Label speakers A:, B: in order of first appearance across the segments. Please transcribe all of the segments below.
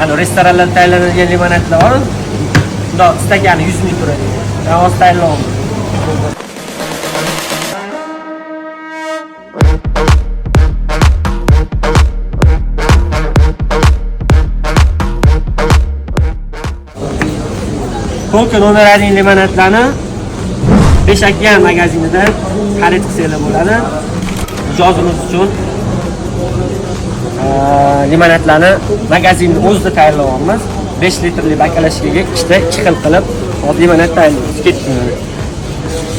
A: Hani restoranlarda tayyorlanadigan limonadlar bor. Bundoq stakani 100 ming turadi. Men hozir tayyorlayman. Polka nomerali limonadlarni Beshakyan magazinida xarid qilsanglar bo'ladi. Mijozimiz uchun limonadlarni magazinni o'zida tayyorlayapmiz. 5 litrli bakalashkaga ikkita 2 xil qilib limonad tayyorlaymiz. Ketdi.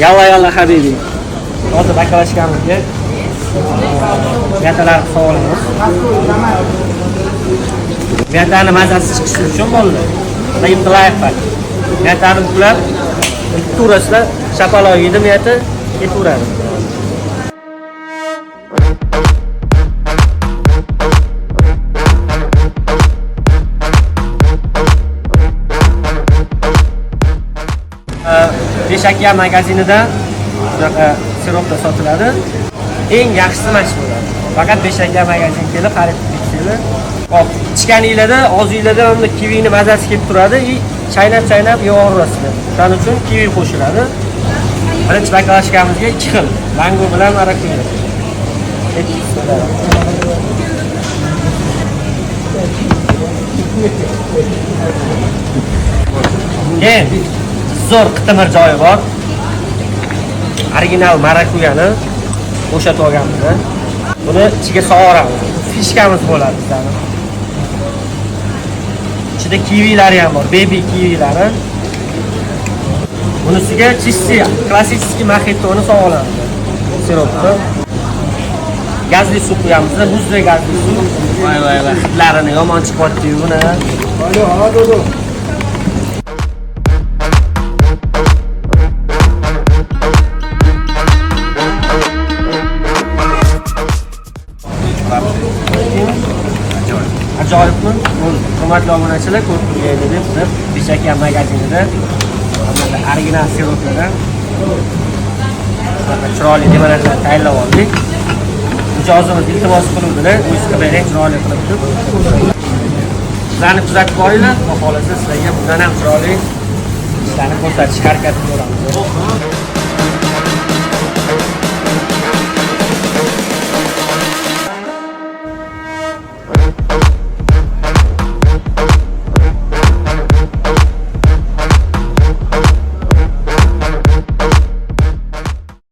A: Yalla habibi. Hozir bakalashkamizga miyatalar solamiz. Miyatani mazasi chiqishi uchun bo'ldi. Layfak. Miyatani ular turasida shapaloq yedi miyati ketaveradi. Beshakyan magazinida shunaqa siroplar sotiladi. Eng yaxshisi mana shu bo'ladi. Faqat Beshakyan magazinga kelib xarid qilsanglar, hop, ichganinglarda, og'zingizda mana kivini mazasi kelib turadi. Chaynab yo'g'irasizlar. Shuning uchun kivi qo'shiladi. Birinchi bakalashkamizga 2 xil, mango bilan marakuya. Keyin zo'r qitimir joyi bor. Original marakuyani bo'shatib olganmiz. Buni ichiga sog'oramiz. Fishkamiz bo'ladi bizlarning. Ichida kivilari ham bor, baby kivilari. Bunisiga chisi klassik mojitoni sog'olamiz. Siropni. Gazli suv quyamiz, muzli gazli suv. Voy, hidlarini yomon chiqyapti-yu buni. Ajoyibmi? Hurmatli obunachilar, ko'rib turganingizdek, biz Beshakyan magazinida original siroplardan chiroyli limonadlar tayyorlab oldik. Mijozimiz iltimos qiluvdilar, o'zingiz qilib chiroyli qilib turib. Sizlarni kuzatib qo'yinglar, xohlasa sizlarga bundan ham chiroyli ishlarni ko'rsatishga harakat qilamiz.